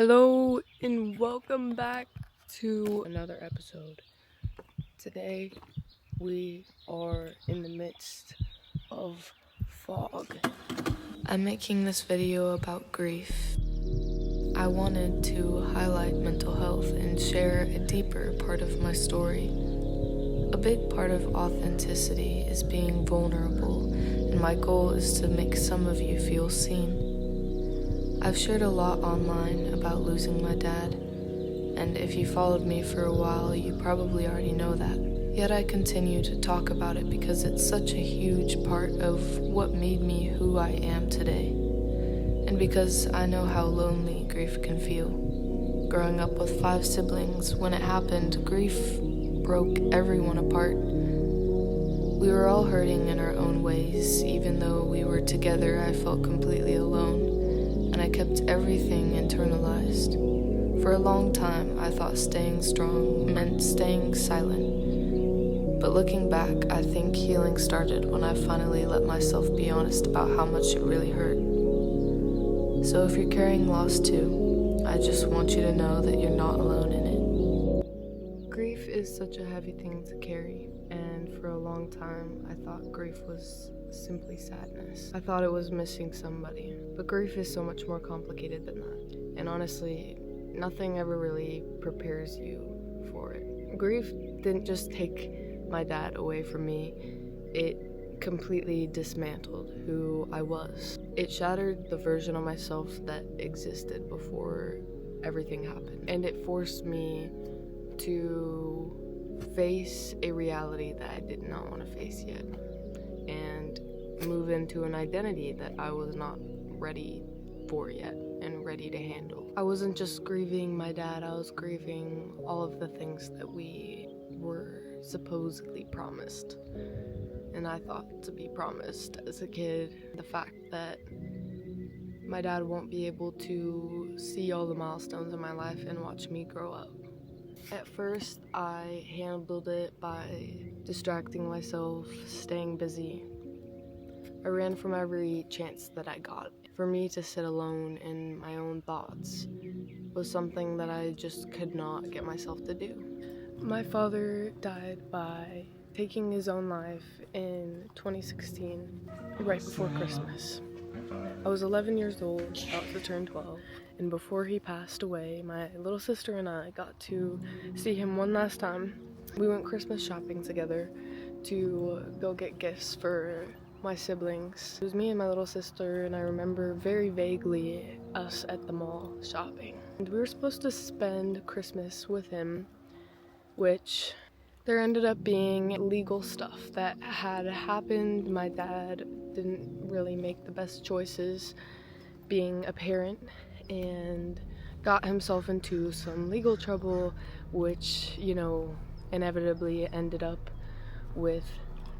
Hello and welcome back to another episode. Today we are in the midst of fog. I'm making this video about grief. I wanted to highlight mental health and share a deeper part of my story. A big part of authenticity is being vulnerable, and my goal is to make some of you feel seen. I've shared a lot online about losing my dad, and if you followed me for a while, you probably already know that. Yet I continue to talk about it because it's such a huge part of what made me who I am today, and because I know how lonely grief can feel. Growing up with 5 siblings, when it happened, grief broke everyone apart. We were all hurting in our own ways. Even though we were together, I felt completely alone. And I kept everything internalized. For a long time, I thought staying strong meant staying silent. But looking back, I think healing started when I finally let myself be honest about how much it really hurt. So if you're carrying loss too, I just want you to know that you're not alone in it. Grief is such a heavy thing to carry, and for a long time, I thought grief was simply sadness. I thought it was missing somebody, but grief is so much more complicated than that. And honestly, nothing ever really prepares you for it. Grief didn't just take my dad away from me, it completely dismantled who I was. It shattered the version of myself that existed before everything happened, and it forced me to face a reality that I did not want to face yet, and move into an identity that I was not ready for yet and ready to handle. I wasn't just grieving my dad, I was grieving all of the things that we were supposedly promised, and I thought to be promised as a kid. The fact that my dad won't be able to see all the milestones in my life and watch me grow up. At first, I handled it by distracting myself, staying busy. I ran from every chance that I got. For me to sit alone in my own thoughts was something that I just could not get myself to do. My father died by taking his own life in 2016, right before Christmas. I was 11 years old, about to turn 12, and before he passed away, my little sister and I got to see him one last time. We went Christmas shopping together to go get gifts for my siblings. It was me and my little sister, and I remember very vaguely us at the mall shopping. And we were supposed to spend Christmas with him, which there ended up being legal stuff that had happened. My dad didn't really make the best choices being a parent and got himself into some legal trouble, which, inevitably ended up with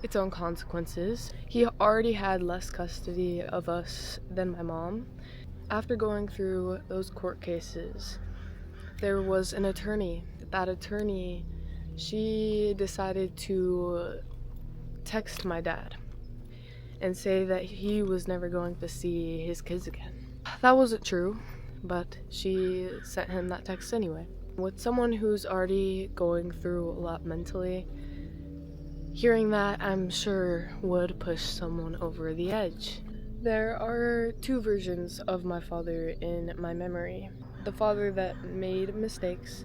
its own consequences. He already had less custody of us than my mom. After going through those court cases, there was an attorney. That attorney, she decided to text my dad and say that he was never going to see his kids again. That wasn't true, but she sent him that text anyway. With someone who's already going through a lot mentally, hearing that, I'm sure, would push someone over the edge. There are 2 versions of my father in my memory. The father that made mistakes,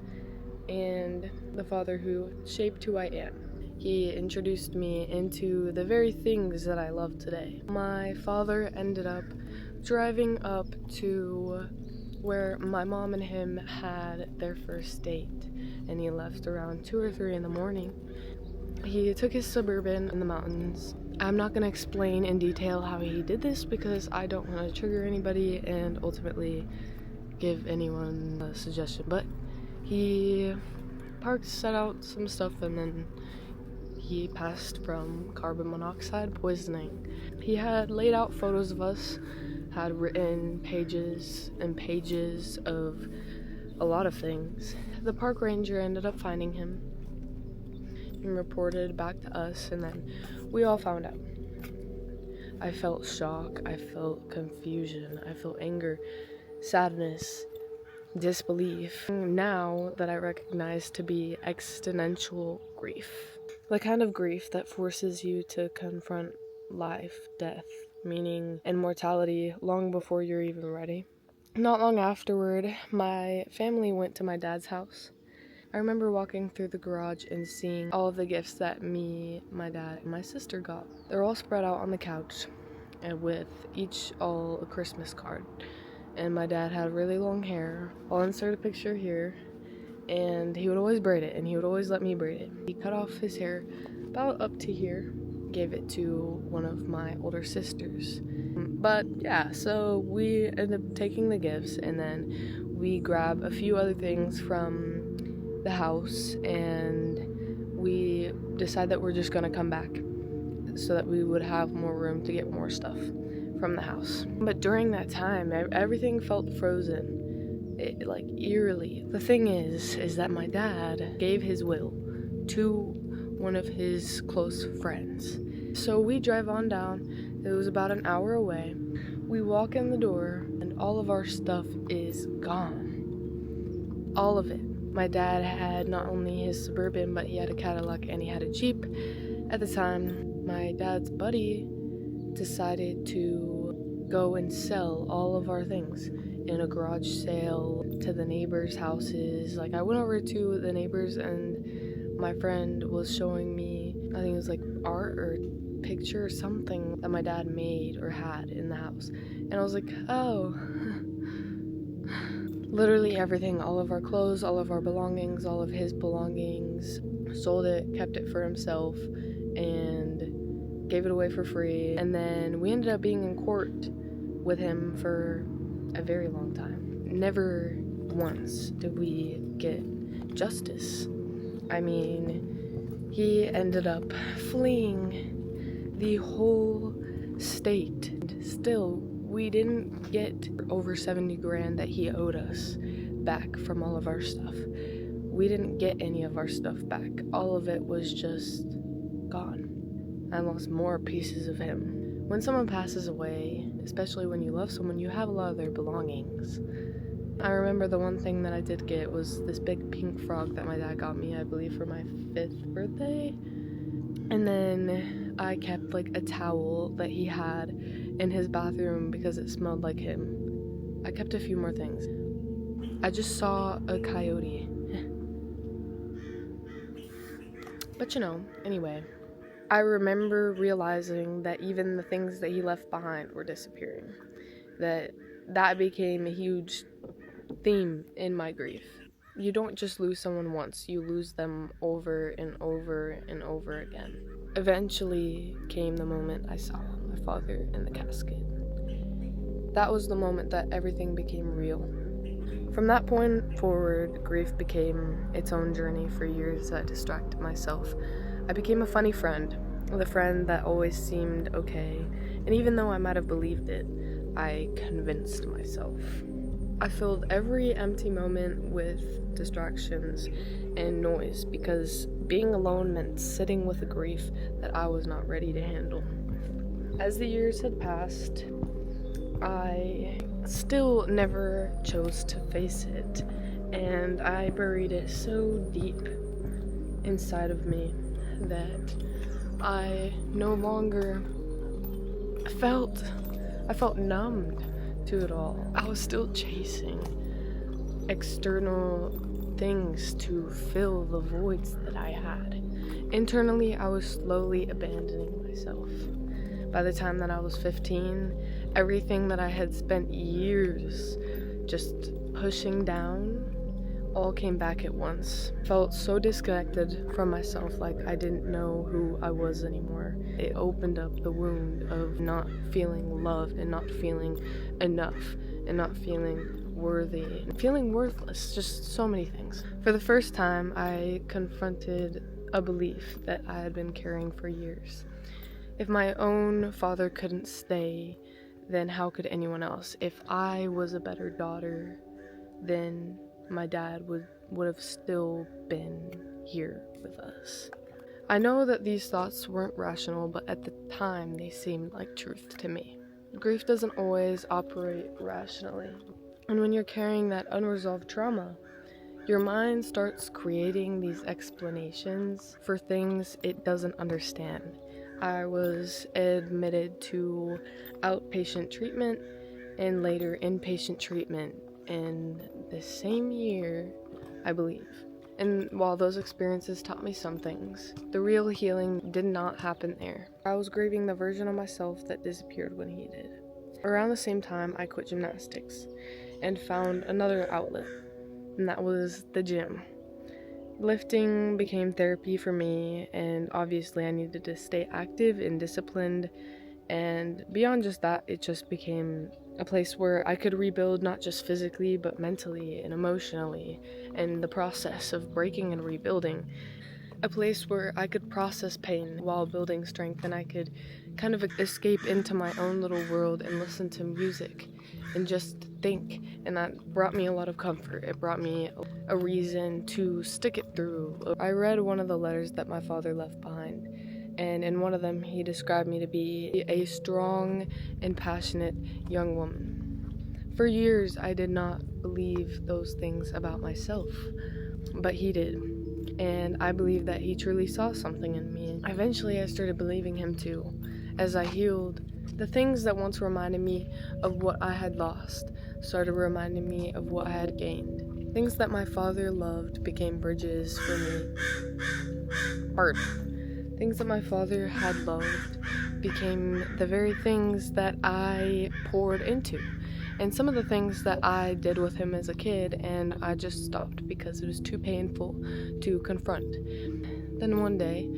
and the father who shaped who I am. He introduced me into the very things that I love today. My father ended up driving up to where my mom and him had their first date, and he left around 2 or 3 in the morning. He took his Suburban in the mountains. I'm not going to explain in detail how he did this because I don't want to trigger anybody and ultimately give anyone a suggestion, but he parked, set out some stuff, and then he passed from carbon monoxide poisoning. He had laid out photos of us, had written pages and pages of a lot of things. The park ranger ended up finding him and reported back to us, and then we all found out. I felt shock, I felt confusion, I felt anger, sadness, disbelief now that I recognize to be existential grief. The kind of grief that forces you to confront life, death, meaning, and mortality long before you're even ready. Not long afterward, my family went to my dad's house. I remember walking through the garage and seeing all of the gifts that me, my dad, and my sister got. They're all spread out on the couch, and with each all a Christmas card. And my dad had really long hair. I'll insert a picture here. And he would always braid it, and he would always let me braid it. He cut off his hair about up to here, gave it to one of my older sisters. But yeah, so we ended up taking the gifts, and then we grab a few other things from the house, and we decide that we're just gonna come back so that we would have more room to get more stuff from the house. But during that time, everything felt frozen, like eerily. The thing is that my dad gave his will to one of his close friends. So we drive on down. It was about an hour away. We walk in the door, and all of our stuff is gone. All of it. My dad had not only his Suburban, but he had a Cadillac and he had a Jeep. At the time, my dad's buddy decided to go and sell all of our things in a garage sale to the neighbors' houses. Like, I went over to the neighbors, and my friend was showing me, I think it was like art or picture or something that my dad made or had in the house. And I was like, oh. Literally everything, all of our clothes, all of our belongings, all of his belongings, sold it, kept it for himself, and gave it away for free. And then we ended up being in court with him for a very long time. Never once did we get justice. I mean, he ended up fleeing the whole state. Still, we didn't get over 70 grand that he owed us back from all of our stuff. We didn't get any of our stuff back. All of it was just gone. I lost more pieces of him. When someone passes away, especially when you love someone, you have a lot of their belongings. I remember the one thing that I did get was this big pink frog that my dad got me, I believe, for my 5th birthday. And then I kept like a towel that he had in his bathroom because it smelled like him. I kept a few more things. I just saw a coyote. But anyway, I remember realizing that even the things that he left behind were disappearing. That became a huge theme in my grief. You don't just lose someone once, you lose them over and over and over again. Eventually came the moment I saw my father in the casket. That was the moment that everything became real. From that point forward, grief became its own journey for years that distracted myself. I became a funny friend, the friend that always seemed okay, and even though I might have believed it, I convinced myself. I filled every empty moment with distractions and noise because being alone meant sitting with a grief that I was not ready to handle. As the years had passed, I still never chose to face it, and I buried it so deep inside of me that I no longer I felt numbed to it all. I was still chasing external things to fill the voids that I had. Internally, I was slowly abandoning myself. By the time that I was 15, everything that I had spent years just pushing down all came back at once. Felt so disconnected from myself, like I didn't know who I was anymore. It opened up the wound of not feeling loved and not feeling enough and not feeling worthy and feeling worthless, just so many things. For the first time, I confronted a belief that I had been carrying for years. If my own father couldn't stay, then how could anyone else? If I was a better daughter, then my dad would have still been here with us. I know that these thoughts weren't rational, but at the time they seemed like truth to me. Grief doesn't always operate rationally. And when you're carrying that unresolved trauma, your mind starts creating these explanations for things it doesn't understand. I was admitted to outpatient treatment and later inpatient treatment in the same year, I believe. And while those experiences taught me some things, the real healing did not happen there. I was grieving the version of myself that disappeared when he did. Around the same time, I quit gymnastics and found another outlet, and that was the gym. Lifting became therapy for me, and obviously I needed to stay active and disciplined, and beyond just that, it just became a place where I could rebuild not just physically, but mentally and emotionally, and the process of breaking and rebuilding. A place where I could process pain while building strength, and I could kind of escape into my own little world and listen to music and just think, and that brought me a lot of comfort. It brought me a reason to stick it through. I read one of the letters that my father left behind, and in one of them he described me to be a strong and passionate young woman. For years I did not believe those things about myself, but he did. And I believe that he truly saw something in me. Eventually, I started believing him too. As I healed, the things that once reminded me of what I had lost started reminding me of what I had gained. Things that my father loved became bridges for me. Art. Things that my father had loved became the very things that I poured into. And some of the things that I did with him as a kid, and I just stopped because it was too painful to confront. Then one day,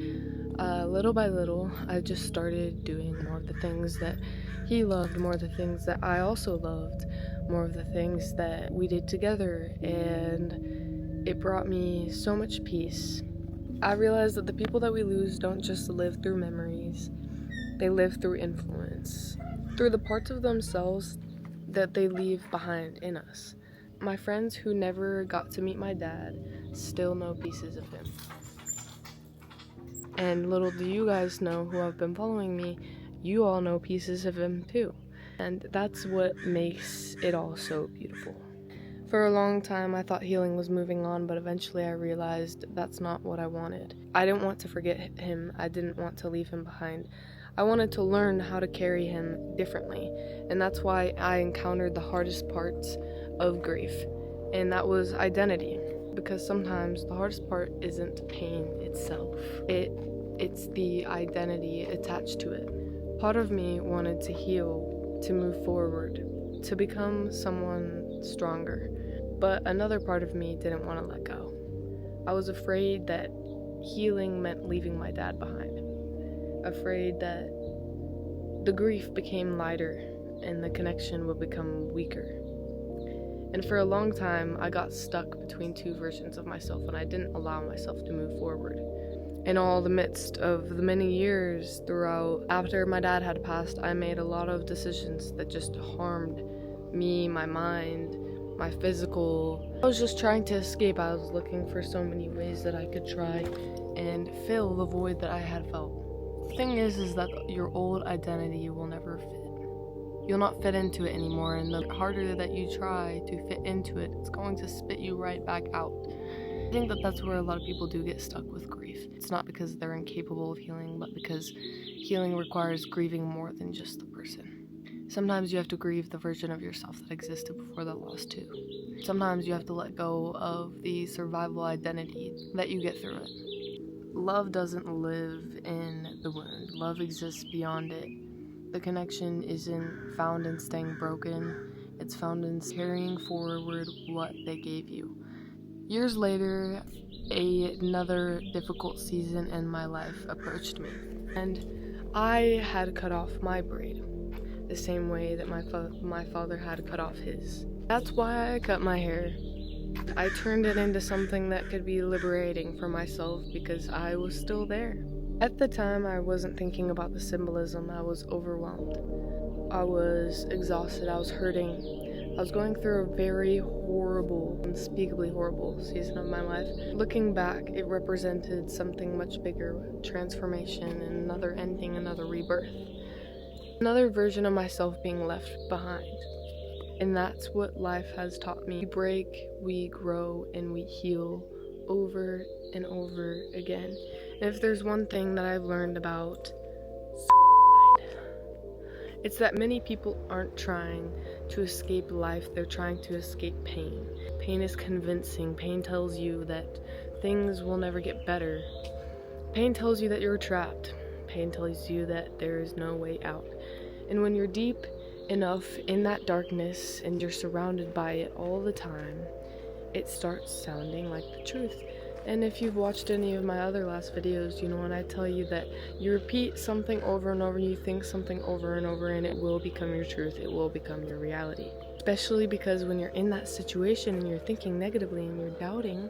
little by little, I just started doing more of the things that he loved, more of the things that I also loved, more of the things that we did together, and it brought me so much peace. I realized that the people that we lose don't just live through memories, they live through influence, through the parts of themselves that they leave behind in us. My friends who never got to meet my dad still know pieces of him. And little do you guys know, who have been following me, you all know pieces of him too. And that's what makes it all so beautiful. For a long time, I thought healing was moving on, but eventually I realized that's not what I wanted. I didn't want to forget him. I didn't want to leave him behind. I wanted to learn how to carry him differently, and that's why I encountered the hardest parts of grief, and that was identity, because sometimes the hardest part isn't pain itself. It's the identity attached to it. Part of me wanted to heal, to move forward, to become someone stronger, but another part of me didn't want to let go. I was afraid that healing meant leaving my dad behind. Afraid that the grief became lighter and the connection would become weaker. And for a long time, I got stuck between two versions of myself, and I didn't allow myself to move forward. In all the midst of the many years throughout, after my dad had passed, I made a lot of decisions that just harmed me, my mind, my physical. I was just trying to escape. I was looking for so many ways that I could try and fill the void that I had felt. The thing is that your old identity will never fit. You'll not fit into it anymore, and the harder that you try to fit into it, it's going to spit you right back out. I think that that's where a lot of people do get stuck with grief. It's not because they're incapable of healing, but because healing requires grieving more than just the person. Sometimes you have to grieve the version of yourself that existed before the loss too. Sometimes you have to let go of the survival identity that you get through it. Love doesn't live in the wound. Love exists beyond it. The connection isn't found in staying broken. It's found in carrying forward what they gave you. Years later, another difficult season in my life approached me, and I had cut off my braid, the same way that my father had cut off his. That's why I cut my hair. I turned it into something that could be liberating for myself because I was still there. At the time, I wasn't thinking about the symbolism. I was overwhelmed. I was exhausted. I was hurting. I was going through a very horrible, unspeakably horrible season of my life. Looking back, it represented something much bigger, transformation, and another ending, another rebirth. Another version of myself being left behind. And that's what life has taught me. We break, we grow, and we heal over and over again. And if there's one thing that I've learned about it's that many people aren't trying to escape life, they're trying to escape pain. Pain is convincing. Pain tells you that things will never get better. Pain tells you that you're trapped. Pain tells you that there is no way out. And when you're deep enough in that darkness and you're surrounded by it all the time, it starts sounding like the truth. And if you've watched any of my other last videos, you know when I tell you that you repeat something over and over, you think something over and over, and it will become your truth, it will become your reality. Especially because when you're in that situation and you're thinking negatively and you're doubting,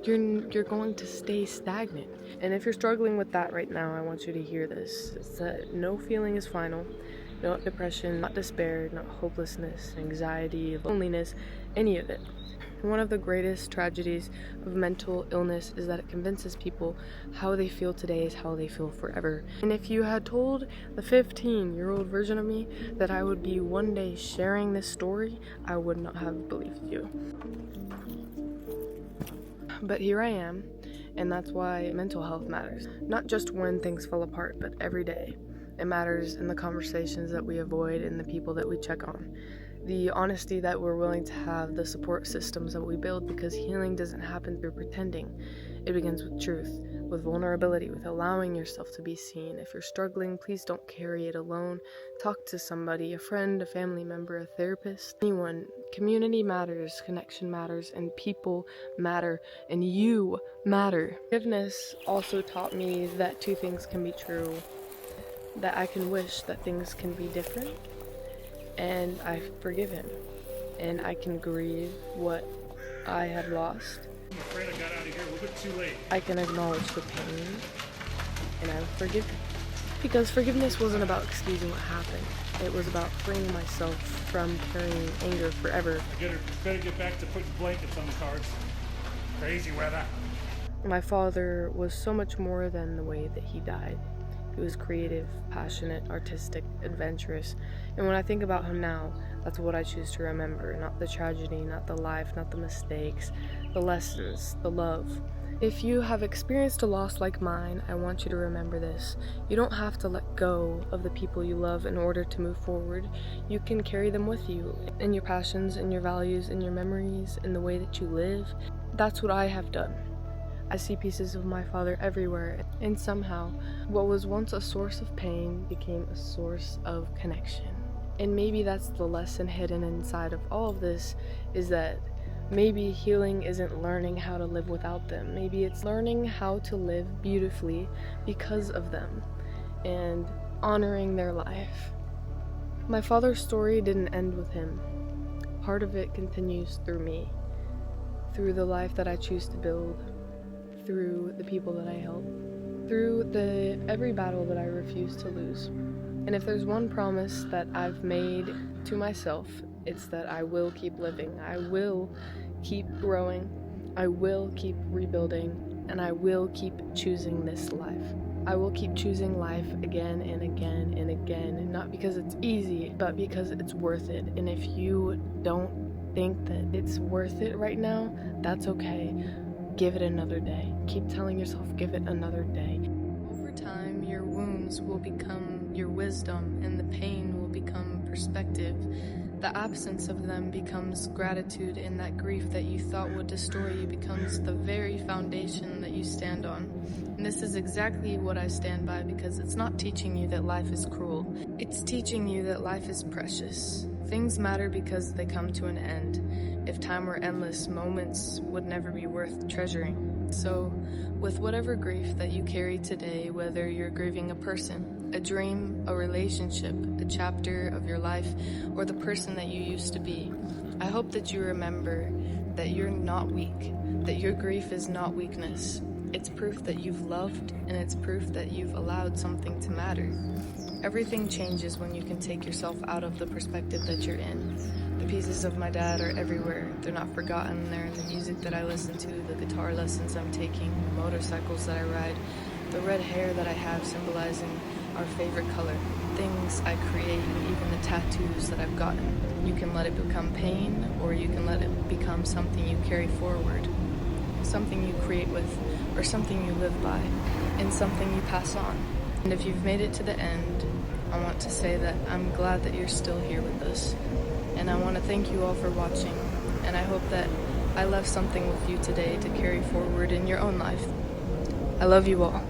you're going to stay stagnant. And if you're struggling with that right now, I want you to hear this. It's that no feeling is final. Not depression, not despair, not hopelessness, anxiety, loneliness, any of it. One of the greatest tragedies of mental illness is that it convinces people how they feel today is how they feel forever. And if you had told the 15-year-old version of me that I would be one day sharing this story, I would not have believed you. But here I am, and that's why mental health matters. Not just when things fall apart, but every day. It matters in the conversations that we avoid and the people that we check on. The honesty that we're willing to have, the support systems that we build, because healing doesn't happen through pretending. It begins with truth, with vulnerability, with allowing yourself to be seen. If you're struggling, please don't carry it alone. Talk to somebody, a friend, a family member, a therapist, anyone. Community matters, connection matters, and people matter, and you matter. Forgiveness also taught me that two things can be true, that I can wish that things can be different, and I forgive him, and I can grieve what I had lost. I'm afraid I got out of here a little bit too late. I can acknowledge the pain, and I forgive him. Because forgiveness wasn't about excusing what happened. It was about freeing myself from carrying anger forever. I better get back to putting blankets on the cards. Crazy weather. My father was so much more than the way that he died. He was creative, passionate, artistic, adventurous. And when I think about him now, that's what I choose to remember. Not the tragedy, not the life, not the mistakes, the lessons, the love. If you have experienced a loss like mine, I want you to remember this. You don't have to let go of the people you love in order to move forward. You can carry them with you in your passions, in your values, in your memories, in the way that you live. That's what I have done. I see pieces of my father everywhere, and somehow, what was once a source of pain became a source of connection. And maybe that's the lesson hidden inside of all of this, is that maybe healing isn't learning how to live without them. Maybe it's learning how to live beautifully because of them, and honoring their life. My father's story didn't end with him. Part of it continues through me, through the life that I choose to build, through the people that I help, through every battle that I refuse to lose. And if there's one promise that I've made to myself, it's that I will keep living, I will keep growing, I will keep rebuilding, and I will keep choosing this life. I will keep choosing life again and again and again, not because it's easy, but because it's worth it. And if you don't think that it's worth it right now, that's okay. Give it another day. Keep telling yourself, give it another day. Over time, your wounds will become your wisdom, and the pain will become perspective. The absence of them becomes gratitude, and that grief that you thought would destroy you becomes the very foundation that you stand on. And this is exactly what I stand by, because it's not teaching you that life is cruel. It's teaching you that life is precious. Things matter because they come to an end. If time were endless, moments would never be worth treasuring. So, with whatever grief that you carry today, whether you're grieving a person, a dream, a relationship, a chapter of your life, or the person that you used to be, I hope that you remember that you're not weak, that your grief is not weakness. It's proof that you've loved, and it's proof that you've allowed something to matter. Everything changes when you can take yourself out of the perspective that you're in. The pieces of my dad are everywhere. They're not forgotten. They're in the music that I listen to, the guitar lessons I'm taking, the motorcycles that I ride, the red hair that I have symbolizing our favorite color, things I create, even the tattoos that I've gotten. You can let it become pain, or you can let it become something you carry forward, something you create with, or something you live by, and something you pass on. And if you've made it to the end, I want to say that I'm glad that you're still here with us. And I want to thank you all for watching, and I hope that I left something with you today to carry forward in your own life. I love you all.